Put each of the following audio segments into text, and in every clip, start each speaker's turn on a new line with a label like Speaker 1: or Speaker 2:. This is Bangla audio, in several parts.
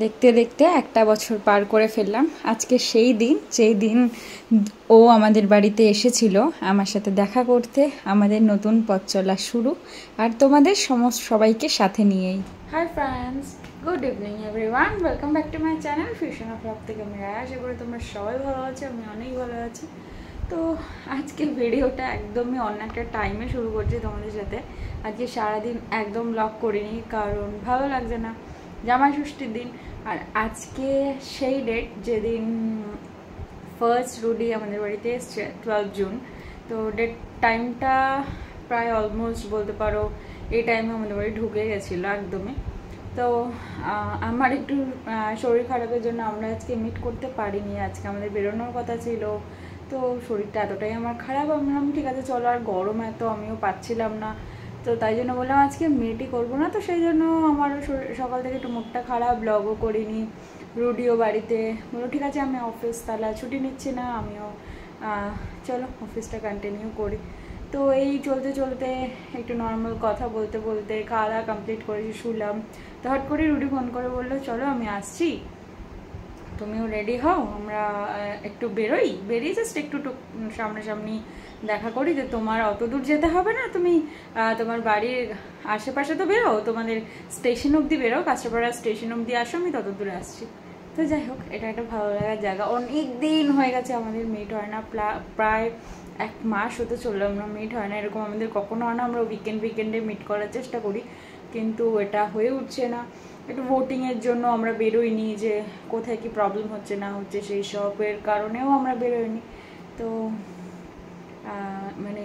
Speaker 1: দেখতে দেখতে একটা বছর পার করে ফেললাম। আজকে সেই দিন যেই দিন ও আমাদের বাড়িতে এসেছিল আমার সাথে দেখা করতে, আমাদের নতুন পথ চলা শুরু, আর তোমাদের সবাইকে সাথে নিয়েই। Hi friends, good evening everyone, welcome back to my channel fusion of love থেকে আমি রায়। আশা করি তোমরা সবাই ভালো আছো, আমি অনেক ভালো আছি। তো আজকে ভিডিওটা একদমই অন্য একটা টাইমে শুরু করছি তোমাদের সাথে। আজকে সারাদিন একদম ব্লগ করিনি, কারণ ভালো লাগছে না, জামাই ষষ্ঠীর দিন। আর আজকে সেই ডেট যেদিন ফার্স্ট রুডি আমাদের বাড়িতে এসছে, 12 জুন। তো ডেট টাইমটা প্রায় অলমোস্ট বলতে পারো এই টাইমে আমাদের বাড়ি ঢুকে গেছিলো একদমই। তো আমার একটু শরীর খারাপের জন্য আমরা আজকে মিট করতে পারিনি। আজকে আমাদের বেরোনোর কথা ছিল, তো শরীরটা এতটাই আমার খারাপ, আমরা ঠিক আছে চলো, আর গরম এত আমিও পাচ্ছিলাম না, তো তাই জন্য বললাম আজকে মিটই করবো না। তো সেই জন্য আমারও সকাল থেকে একটু মুডটা খারাপ, ব্লগও করিনি। রুডিও বাড়িতে বলো ঠিক আছে আমি অফিস তাহলে ছুটি নিচ্ছি না, আমিও চলো অফিসটা কন্টিনিউ করি। তো এই চলতে চলতে একটু নর্মাল কথা বলতে বলতে খাওয়া দাওয়া কমপ্লিট করেছি, শুলাম। তো হট করে রুডি ফোন করে বললো চলো আমি আসছি, তুমিও রেডি হও, আমরা একটু বেরিয়ে জাস্ট একটু সামনাসামনি দেখা করি। যে তোমার অত দূর যেতে হবে না, তুমি তোমার বাড়ির আশেপাশে তো বেরো, তোমাদের স্টেশন অবধি বেরো, কাঁচরাপাড়া স্টেশন অবধি আসো, আমি তত দূরে আসছি। তো যাই হোক, এটা একটা ভালো লাগার জায়গা। অনেক দিন হয়ে গেছে আমাদের মিট হয় না, প্রায় 1 মাস হতে চললো আমরা মিট হয় না। এরকম আমাদের কখনো হয় না, আমরা উইকেন্ডে মিট করার চেষ্টা করি, কিন্তু এটা হয়ে উঠছে না। একটু ভোটিংয়ের জন্য আমরা বেরোইনি, যে কোথায় কি প্রবলেম হচ্ছে না হচ্ছে সেই সবের কারণেও আমরা বেরোইনি। তো মানে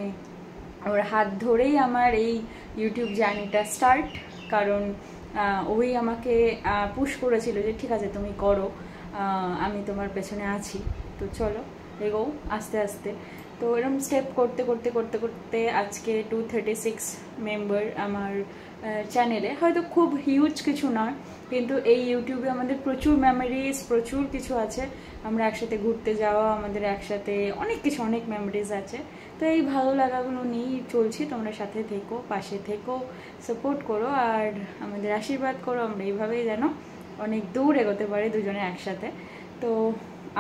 Speaker 1: ওর হাত ধরেই আমার এই ইউটিউব জার্নিটা স্টার্ট, কারণ ওই আমাকে পুশ করেছিল যে ঠিক আছে তুমি করো, আমি তোমার পেছনে আছি, তো চলো এগোও আস্তে আস্তে। তো এরকম স্টেপ করতে করতে করতে করতে আজকে 236 মেম্বার আমার চ্যানেলে। হয়তো খুব হিউজ কিছু নয়, কিন্তু এই ইউটিউবে আমাদের প্রচুর মেমোরিজ, প্রচুর কিছু আছে। আমরা একসাথে ঘুরতে যাওয়া, আমাদের একসাথে অনেক কিছু, অনেক মেমোরিজ আছে। তো এই ভালো লাগাগুলো নিয়েই চলছি। তোমরা সাথে থেকো, পাশে থেকো, সাপোর্ট করো, আর আমাদের আশীর্বাদ করো, আমরা এইভাবেই যেন অনেক দূর এগোতে পারি দুজনে একসাথে। তো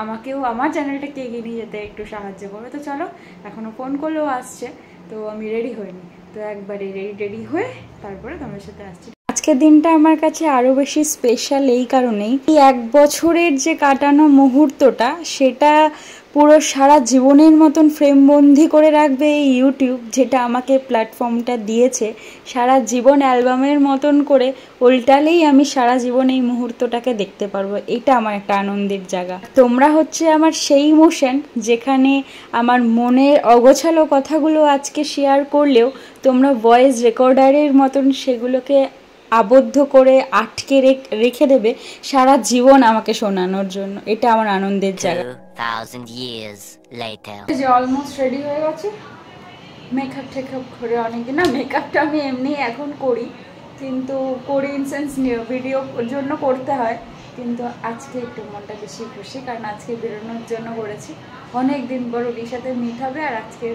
Speaker 1: আমাকেও আমার চ্যানেলটাকে এগিয়ে নিয়ে যেতে একটু সাহায্য করো। তো চলো, এখনও ফোন করলেও আসছে, তো আমি রেডি হইনি, তো একবারে রেডি হয়ে তারপরে তোমার সাথে আসছি। আজকের দিনটা আমার কাছে আরও বেশি স্পেশাল এই কারণেই, এই 1 বছরের যে কাটানো মুহূর্তটা, সেটা পুরো সারা জীবনের মতন ফ্রেমবন্দি করে রাখবে এই ইউটিউব, যেটা আমাকে প্ল্যাটফর্মটা দিয়েছে। সারা জীবন অ্যালবামের মতন করে উল্টালেই আমি সারা জীবন এই মুহূর্তটাকে দেখতে পারবো। এটা আমার একটা আনন্দের জায়গা। তোমরা হচ্ছে আমার সেই ইমোশন, যেখানে আমার মনের অগোছালো কথাগুলো আজকে শেয়ার করলেও তোমরা ভয়েস রেকর্ডারের মতন সেগুলোকে আবদ্ধ করে আটকে রেখে দেবে সারা জীবন আমাকে শোনানোর জন্য। এটা আমার আনন্দের জায়গা।
Speaker 2: 2000 years later,
Speaker 1: যে অলমোস্ট রেডি হয়ে গেছে, মেকআপ টেকআপ করে অনেকদিন না, মেকআপটা আমি এমনি এখন করি, কিন্তু করি ইন সেন্স ভিডিওর জন্য করতে হয়, কিন্তু আজকে একটু মনটা বেশি খুশি, কারণ আজকে বেরোনোর জন্য করেছি। অনেক দিন পর ওর সাথে মিট হবে, আর আজকে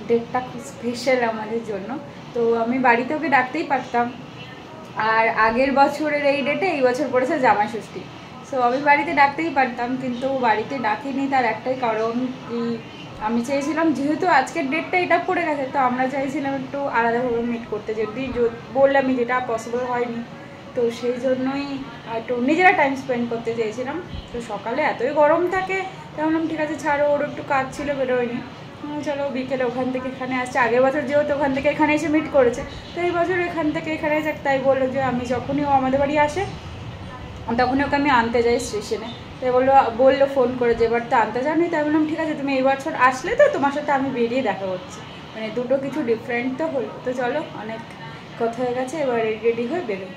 Speaker 1: ডেটটা খুব স্পেশাল আমাদের জন্য। তো আমি বাড়িতে ওকে ডাকতেই পারতাম, আর আগের বছরের এই ডেটে এই বছর পড়েছে জামাই ষষ্ঠী, সো আমি বাড়িতে ডাকতেই পারতাম, কিন্তু বাড়িতে ডাকিনি। তার একটাই কারণ কি, আমি চাইছিলাম যেহেতু আজকের ডেটটা এটা পড়ে গেছে, তো আমরা চাইছিলাম একটু আলাদাভাবে মিট করতে, যদি বললাম যেটা পসিবল হয়নি, তো সেই জন্যই একটু নিজেরা টাইম স্পেন্ড করতে চেয়েছিলাম। তো সকালে এতই গরম থাকে, তাই বললাম ঠিক আছে ছাড়ো, ওর একটু কাজ ছিল বেরোয়নি, চলো বিকেলে ওখান থেকে এখানে আসছে। আগের বছর যেহেতু ওখান থেকে এখানে এসে মিট করেছে, তো এই বছর এখান থেকে এখানে যাক, তাই বললো যে আমি যখনই ও আমাদের বাড়ি আসে তখনই ওকে আমি আনতে যাই স্টেশনে। তাই বললো ফোন করে যে এবার তো আনতে যাওনি, তাই বললাম ঠিক আছে তুমি এই বছর আসলে তো তোমার সাথে আমি বেরিয়ে দেখা করছি, মানে দুটো কিছু ডিফারেন্ট তো হলো। তো চলো, অনেক কথা হয়ে গেছে, এবার রেডি হয়ে বেরোই।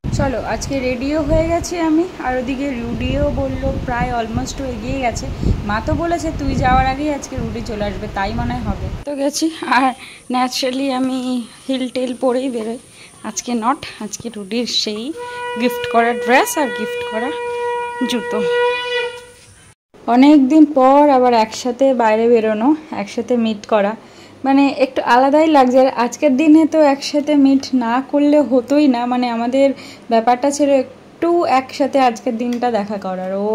Speaker 1: চলো, আজকে রেডিও হয়ে গেছি আমি, আর ওদিকে রুডিও বললো প্রায় অলমোস্ট এগিয়ে গেছে। মা তো বলেছে তুই যাওয়ার আগেই আজকে রুডি চলে আসবে, তাই মনে হবে। তো গেছি, আর ন্যাচারালি আমি হিল টেল পরেই বেরোই। আজকে আজকে রুডির সেই গিফট করা ড্রেস আর গিফট করা জুতো। অনেক দিন পর আবার একসাথে বাইরে বেরোনো, একসাথে মিট করা, মানে একটু আলাদাই লাগছে। আজকের দিনে তো একসাথে মিট না করলে হতোই না, মানে আমাদের ব্যাপারটা ছিল একটু একসাথে আজকের দিনটা দেখা করার। ও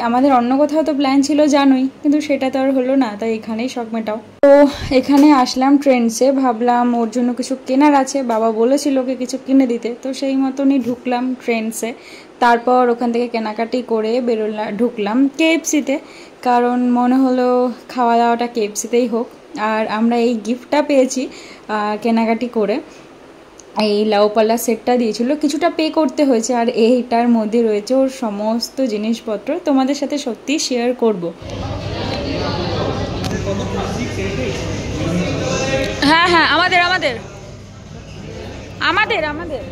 Speaker 1: আমাদের অন্য কোথাও তো প্ল্যান ছিল জানোই, কিন্তু সেটা তো আর হলো না, তাই এখানেই সব মেটাও। তো এখানে আসলাম ট্রেন্ডসে, ভাবলাম ওর জন্য কিছু কেনার আছে, বাবা বলেছিল ওকে কিছু কিনে দিতে, তো সেই মতনই ঢুকলাম ট্রেন্ডসে। তারপর ওখান থেকে কেনাকাটি করে ঢুকলাম কেএফসিতে, কারণ মনে হলো খাওয়া দাওয়াটা কেএফসিতেই হোক। আর আমরা এই গিফটটা পেয়েছি কেনাকাটি করে, এই লাউপালা সেটটা দিয়েছিল, কিছুটা পে করতে হয়েছে। আর এইটার মধ্যে রয়েছে ওর সমস্ত জিনিসপত্র, তোমাদের সাথে সত্যি শেয়ার করব। হ্যাঁ হ্যাঁ, আমাদের আমাদের আমাদের আমাদের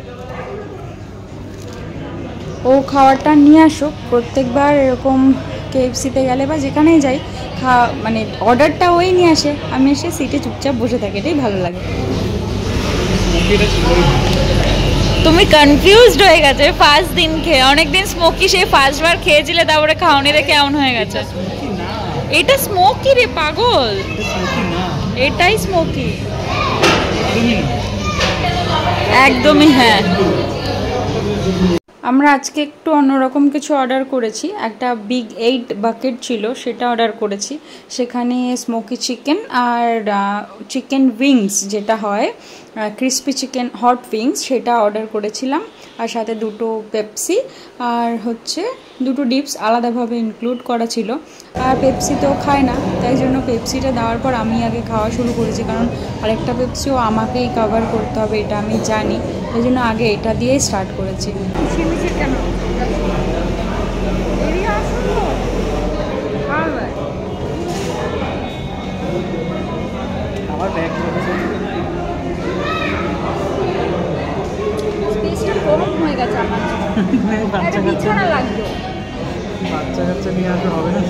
Speaker 1: ও খাবারটা নিয়ে আসুক। প্রত্যেকবার এরকম কেএফসিতে গেলে বা যেখানেই যাই মানে অর্ডারটা ওই নিয়ে আসে, আমি এসে সিটে চুপচাপ বসে থাকি, এটাই ভালো লাগে। তুমি কনফিউজড হয়ে গেছে ফার্স্ট দিন খেয়ে, অনেকদিন স্মোকি সেই ফার্স্টবার খেয়েছিলে, তারপরে খাওনি দেখে এমন হয়ে গেছে। এটা স্মোকি রে পাগল, এটাই স্মোকি একদমই। হ্যাঁ, আমরা আজকে একটু অন্যরকম কিছু অর্ডার করেছি। একটা বিগ 8 বাকেট ছিল, সেটা অর্ডার করেছি। সেখানে স্মোকি চিকেন আর চিকেন উইংস, যেটা হয় ক্রিস্পি চিকেন হট উইংস, সেটা অর্ডার করেছিলাম। আর সাথে দুটো পেপসি আর হচ্ছে দুটো ডিপস আলাদাভাবে ইনক্লুড করা ছিল। আর পেপসি তো খায় না, তাই জন্য পেপসিটা দেওয়ার পর আমি আগে খাওয়া শুরু করেছি, কারণ আরেকটা পেপসিও আমাকেই কভার করতে হবে, এটা আমি জানি, ওই জন্য আগে এটা দিয়েই স্টার্ট করেছি। গরম হয়ে গেছে আমার, বিছানা লাগবে।
Speaker 3: বাচ্চা কাচ্চা নিয়ে আসলে হবে না।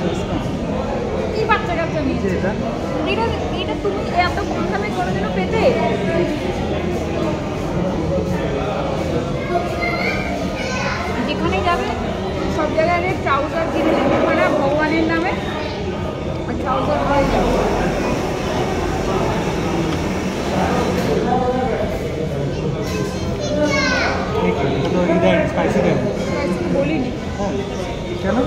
Speaker 1: কি বাচ্চা কাচ্চা নিয়ে এটা এটা তুমি এত কম দামে কোনোদিনও পেতে? যেখানে যাবে সব জায়গায় ট্রাউজার কিনে দিতে পারে ভগবানের নামে, ট্রাউজার হয়ে যাবে। বলিনি
Speaker 3: কেন?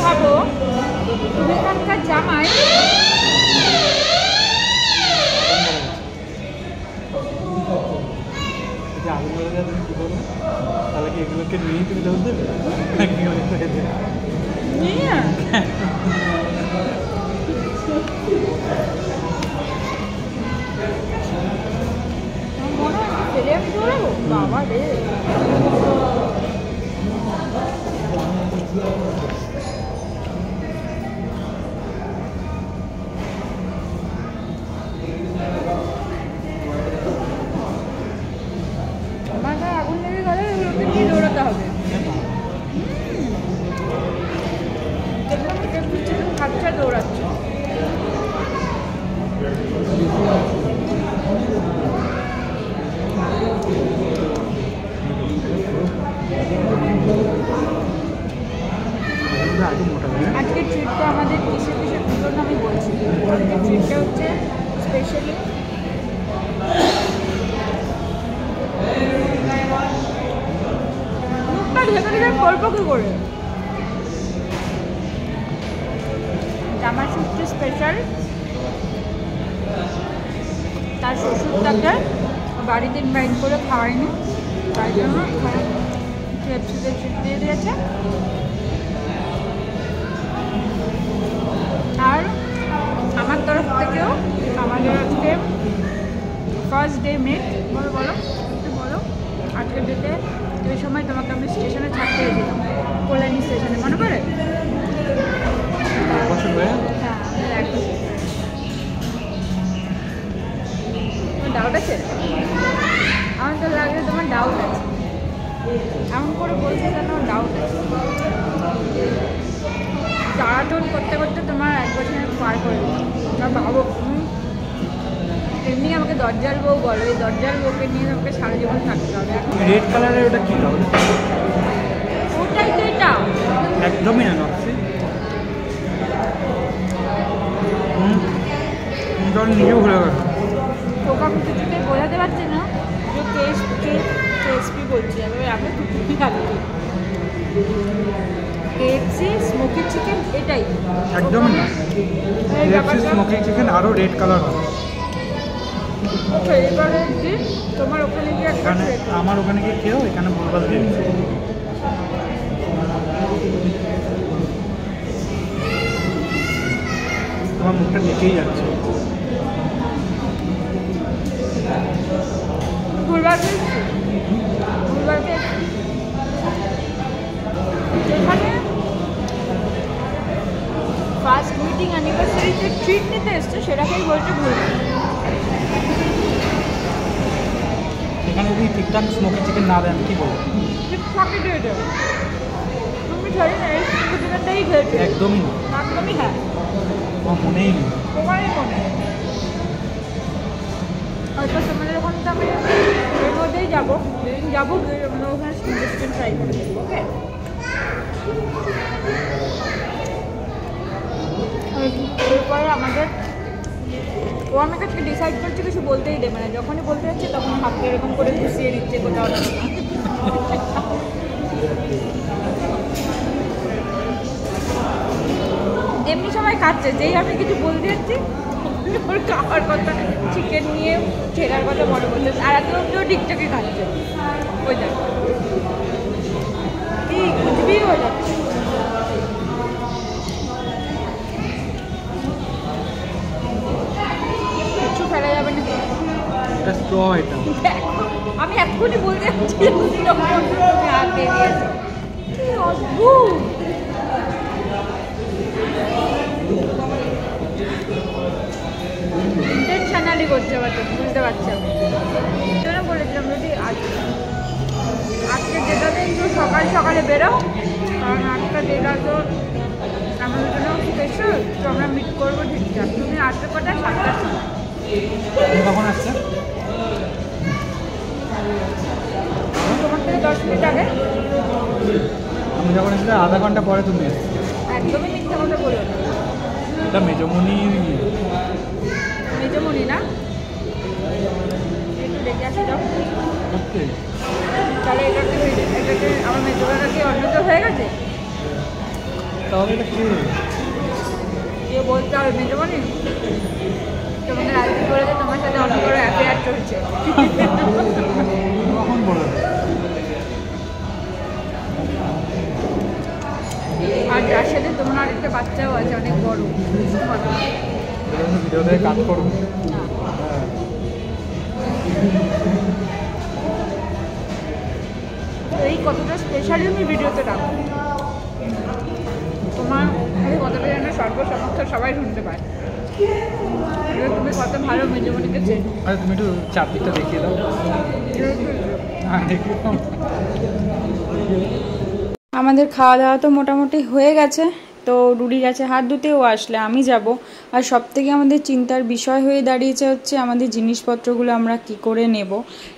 Speaker 1: ভাবো তুমি এখানকার জামাই,
Speaker 3: আগুন ধরে যায়, তুমি কি করবে? তাহলে কি এগুলোকে নিয়ে তুমি দৌড় দেবে?
Speaker 1: আমি দৌড়াবো বাবা রে। আমার গায়ে আগুন লেগে গেলে এগুলোকে নিয়ে দৌড়াতে হবে। খাচ্ছা দৌড়াচ্ছে। আজকের ট্রিটটা আমাদের কিসের কিসের জন্য আমি বলছি। আজকের ট্রিটটা হচ্ছে স্পেশালি মুখটা ঢেকে ঢেকে গল্প কি করে। জামাই ষষ্ঠী স্পেশাল, তার শ্বশুরটাকে বাড়িতে ইনভাইট করে খাওয়াইনি, তাই জন্য কেএফসিতে ট্রিট দিয়ে দিয়েছে। আর আমার তরফ থেকেও আমাদের আজকে ফার্স্ট ডে মেট, বলো বলো একটু বলো। আজকের ডেটে ওই সময় তোমাকে আমি স্টেশনে ছাড়তে গেছিলাম, কল্যাণী স্টেশনে, মনে পড়ে? হ্যাঁ, তোমার ডাউট আছে? আমার তো লাগে তোমার ডাউট আছে, এমন করে বলছে কেন ডাউট আছে। জ্বালাতন করতে করতে তোমার 1 বছর পার করে দিলাম। ভাবো এমনি আমাকে দরজার বউ বলো, এই দরজার বউকে নিয়ে আমাকে সারা জীবন থাকতে হবে।
Speaker 3: রেড কালারের ওটা কি হবে?
Speaker 1: ওটাই তো এটা
Speaker 3: একদমই না নকশি। নিজেও ভুলে গেল।
Speaker 1: আমি কিছুতে বোঝাতে পারছি না যে কেএসপি বলছি আমি টুকটুকি খাচ্ছি। কেএফসি স্মোকি চিকেন এটাই
Speaker 3: একদম না, কেএফসি স্মোকি চিকেন আরও রেড কালার হয়।
Speaker 1: ওকে, এবারে দিন তোমার ওখানে গিয়ে
Speaker 3: এখানে আমার ওখানে গিয়ে খেয়েও এখানে ভুলভাল দিয়ে দিচ্ছে। তোমার মুখটা দেখেই যাচ্ছে।
Speaker 1: ভুলবার এখানে ফার্স্ট মিটিং অ্যানিভার্সারিতে ট্রিট নিতে এসছে, সেটাকেই বলছে ভুলবার।
Speaker 3: এখানে যদি ঠিকঠাক স্মোকি চিকেন না দেন কি বলবো?
Speaker 1: ফাঁকি দিয়ে দেবে। তুমি জানি না এই স্মোকি চিকেনটাই খেয়েছো?
Speaker 3: একদমই না,
Speaker 1: একদমই হ্যাঁ,
Speaker 3: আমার মনেই নেই।
Speaker 1: তোমারই মনে হয়তো তোমাদের ওখানে তো আমি এর মধ্যেই যাবো, যেদিন যাবো আমরা ওখানে স্মোকি চিকেন ট্রাই করে দেবো। ওকে, এরপরে আমাদের ও আমাকে আজকে ডিসাইড করছে কিছু বলতেই দেবে না, যখনই বলতে যাচ্ছে তখন হাতকে এরকম করে ঘুষিয়ে দিচ্ছে কোথাও না। এমনি সময় খাচ্ছে, যেই আমি কিছু বলতে যাচ্ছি ওর খাওয়ার কথা, চিকেন নিয়ে ছেড়ার কথা মনে করছে, আর এত অব্দিও ঠিকঠাকই খাচ্ছে। ওই দেখ কি কুচবি হয়ে যাচ্ছে। কিছু ফেলা যাবে না,
Speaker 3: এটা স্ট্র, এটা
Speaker 1: আমি এক্ষুনি বলতে যাচ্ছি হাত দিয়ে দিয়েছে। কি অদ্ভুত! ইন্টেনশনালি করছে, বুঝতে পারছি আমি। জন্য বলেছিলাম যদি আজকে যেটাতে একটু সকালে বেরো, কারণ আজকে যেটা তো আমাদের জন্য স্পেশাল, তো আমরা মিট করবো ঠিকঠাক। তুমি আসতে কটা? 7টার সময়।
Speaker 3: কখন আসছে?
Speaker 1: তোমার থেকে 10 মিনিট আগে।
Speaker 3: আমি যখন এসেছি আধা ঘন্টা পরে তুমি এসেছো।
Speaker 1: একদমই মিথ্যা কথা বলো না।
Speaker 3: এটা মেজমণি
Speaker 1: না একটু দেখে আসি যাও।
Speaker 3: ওকে,
Speaker 1: তাহলে এটাকে আমার মেজবাটা কি অন্যত হয়ে গেছে?
Speaker 3: তাহলে এটা কি
Speaker 1: কেউ বলতে হবে মেজবানি তোমাকে রাজি করেছে, তোমার সাথে অন্য করে অ্যাফেয়ার চলছে।
Speaker 3: কখন বলে?
Speaker 1: আর যার সাথে তোমার আরেকটা বাচ্চাও আছে, অনেক বড়।
Speaker 3: ভিডিওতে কাজ করবো।
Speaker 1: এই কতটা স্পেশালি আমি ভিডিওতে রাখবো, তোমার এই কতটা যেন সর্বসমর্থ সবাই শুনতে পায়। তুমি কত ভালো মেজবানিকে চেনো।
Speaker 3: আরে তুমি একটু চারদিকটা দেখিয়ে দাও। হ্যাঁ, দেখিয়ে দাও।
Speaker 1: আমাদের খাওয়া দাওয়া তো মোটামুটি হয়ে গেছে, তো রুড়ি গেছে হাত ধুতেও আসলে আমি যাব। আর সব থেকে আমাদের চিন্তার বিষয় হয়ে দাঁড়িয়েছে হচ্ছে আমাদের জিনিসপত্রগুলো আমরা কি করে নেব।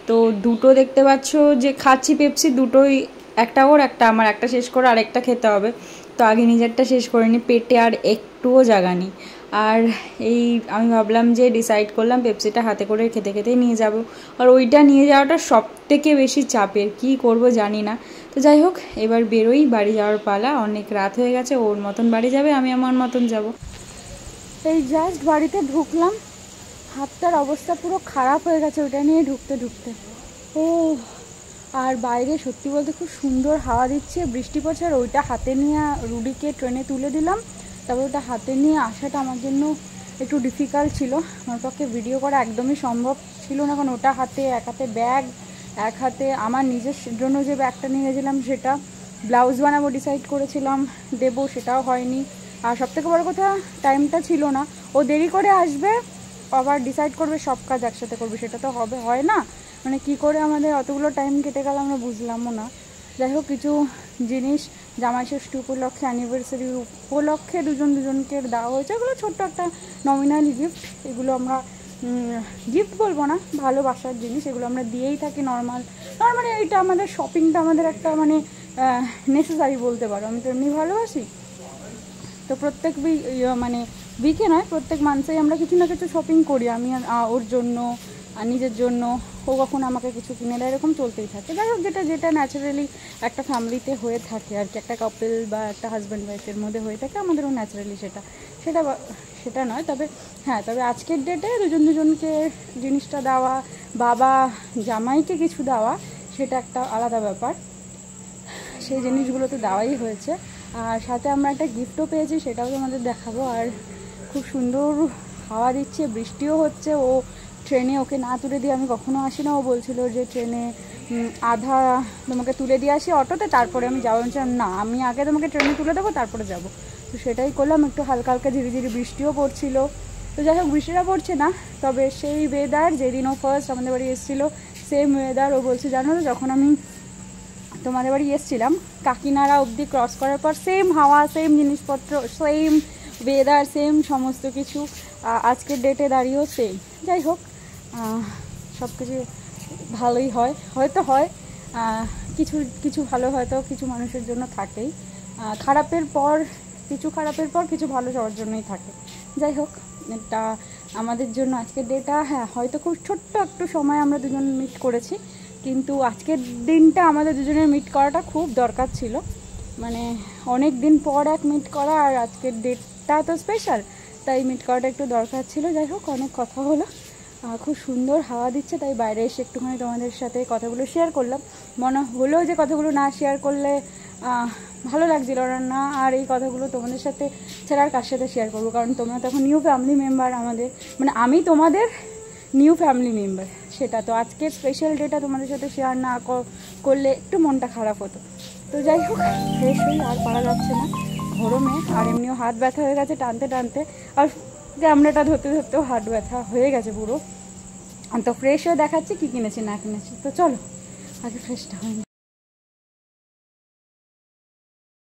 Speaker 1: তো দুটো দেখতে পাচ্ছ যে খাচ্ছি পেপসি, দুটোই একটা ওর একটা আমার, একটা শেষ করে আরেকটা খেতে হবে। তো আগে নিজেরটা শেষ করে নিই, পেটে আর একটুও জায়গা নেই। আর এই আমি ভাবলাম যে ডিসাইড করলাম পেপসিটা হাতে করে খেতে খেতেই নিয়ে যাব, আর ওইটা নিয়ে যাওয়াটা সব থেকে বেশি চাপের, কি করব জানি না। তো যাই হোক, এবার বেরোই, বাড়ি যাওয়ার পালা, অনেক রাত হয়ে গেছে। ওর মতন বাড়ি যাবে, আমি আমার মতন যাব। এই জাস্ট বাড়িতে ঢুকলাম, হাতটার অবস্থা পুরো খারাপ হয়ে গেছে ওইটা নিয়ে ঢুকতে। ও আর বাইরে সত্যি বলতে খুব সুন্দর হাওয়া দিচ্ছে, বৃষ্টি পড়ছে। আর ওইটা হাতে নিয়ে রুডিকে ট্রেনে তুলে দিলাম, তারপর ওটা হাতে নিয়ে আসাটা আমার জন্য একটু ডিফিকাল্ট ছিল। আমার পক্ষে ভিডিও করা একদমই সম্ভব ছিল না, কারণ ওটা হাতে, এক হাতে ব্যাগ, এক হাতে আমার নিজের জন্য যে ব্যাগটা নিয়ে গেছিলাম সেটা ব্লাউজ বানাবো ডিসাইড করেছিলাম দেবো, সেটাও হয়নি। আর সবথেকে বড় কথা টাইমটা ছিল না, ও দেরি করে আসবে, আবার ডিসাইড করবে সব কাজ একসাথে করবে, সেটা তো হয় না। মানে কি করে আমাদের অতগুলো টাইম কেটে গেল আমরা বুঝলামও না। যাই হোক, কিছু জিনিস জামাই ষষ্ঠী উপলক্ষে, অ্যানিভার্সারি উপলক্ষে দুজনকে দেওয়া হয়েছে। এগুলো ছোট্ট একটা নমিনাল গিফট, এগুলো আমরা গিফট বলবো না, ভালোবাসার জিনিস, এগুলো আমরা দিয়েই থাকি নর্মালি। এইটা আমাদের শপিংটা আমাদের একটা মানে নেসেসারি বলতে পারো, আমি তো এমনি ভালোবাসি। তো প্রত্যেক উইকে নয়, প্রত্যেক মান্থেই আমরা কিছু না কিছু শপিং করি, আমি ওর জন্য, আর নিজের জন্য, ও কখনো আমাকে কিছু কিনে দেয়, এরকম চলতেই থাকে। যাই হোক, যেটা ন্যাচারালি একটা ফ্যামিলিতে হয়ে থাকে আর কি, একটা কাপল বা একটা হাজব্যান্ড ওয়াইফের মধ্যে হয়ে থাকে, আমাদেরও ন্যাচারালি সেটা নয়। তবে হ্যাঁ, তবে আজকের ডেটে দুজনকে জিনিসটা দেওয়া, বাবা জামাইকে কিছু দেওয়া, সেটা একটা আলাদা ব্যাপার। সেই জিনিসগুলো তো দেওয়াই হয়েছে, আর সাথে আমরা একটা গিফটও পেয়েছি, সেটাও তোমাদের দেখাবো। আর খুব সুন্দর হাওয়া দিচ্ছে, বৃষ্টিও হচ্ছে। ও ট্রেনে, ওকে না তুলে দিয়ে আমি কখনো আসি না। ও বলছিল যে ট্রেনে আধা তোমাকে তুলে দিয়ে আসি অটোতে, তারপরে আমি যাবো। না, আমি আগে তোমাকে ট্রেনে তুলে দেবো, তারপরে যাব। তো সেটাই করলাম। একটু হালকা হালকা ধীরে ধীরে বৃষ্টিও পড়ছিল। তো যাই হোক, বৃষ্টিটা পড়ছে না, তবে সেই ওয়েদার যেদিন ও ফার্স্ট আমাদের বাড়ি এসেছিলো, সেম ওয়েদার। ও বলছে জানো তো, যখন আমি তোমাদের বাড়ি এসেছিলাম কাকিনাড়া অবধি ক্রস করার পর সেম হাওয়া, সেম জিনিসপত্র, সেম ওয়েদার, সেম সমস্ত কিছু আজকের ডেটে দাঁড়িয়েও সেম। যাই হোক, সব কিছু ভালোই হয়, হয়তো হয় কিছু ভালো, হয়তো কিছু মানুষের জন্য থাকেই। খারাপের পর কিছু ভালো সবার জন্যই থাকে। যাই হোক, এটা আমাদের জন্য আজকের ডেটা, হ্যাঁ হয়তো খুব ছোট্ট একটু সময় আমরা দুজন মিট করেছি, কিন্তু আজকের দিনটা আমাদের দুজনের মিট করাটা খুব দরকার ছিল। মানে অনেক দিন পর মিট করা, আর আজকের ডেটটা তো স্পেশাল, তাই মিট করাটা একটু দরকার ছিল। যাই হোক, অনেক কথা হলো, খুব সুন্দর হাওয়া দিচ্ছে, তাই বাইরে এসে একটুখানি তোমাদের সাথে কথাগুলো শেয়ার করলাম। মনে হলো যে কথাগুলো না শেয়ার করলে ভালো লাগছিল না, আর এই কথাগুলো তোমাদের সাথে ছাড়া আর কার সাথে শেয়ার করবো, কারণ তোমরা তখন নিউ ফ্যামিলি মেম্বার আমাদের, মানে আমি তোমাদের নিউ ফ্যামিলি মেম্বার। সেটা তো আজকের স্পেশাল ডেটা তোমাদের সাথে শেয়ার না করলে একটু মনটা খারাপ হতো। তো যাই হোক, ফ্রেশ হই, আর পারা যাচ্ছে না গরমে, আর এমনিও হাত ব্যথা হয়ে গেছে টানতে টানতে, আর ক্যামেরাটা ধরতে ধরতেও হাত ব্যথা হয়ে গেছে পুরো। তো ফ্রেশ হয়ে দেখাচ্ছি কী কিনেছি না কিনেছি। তো চলো আগে ফ্রেশটা হয়নি।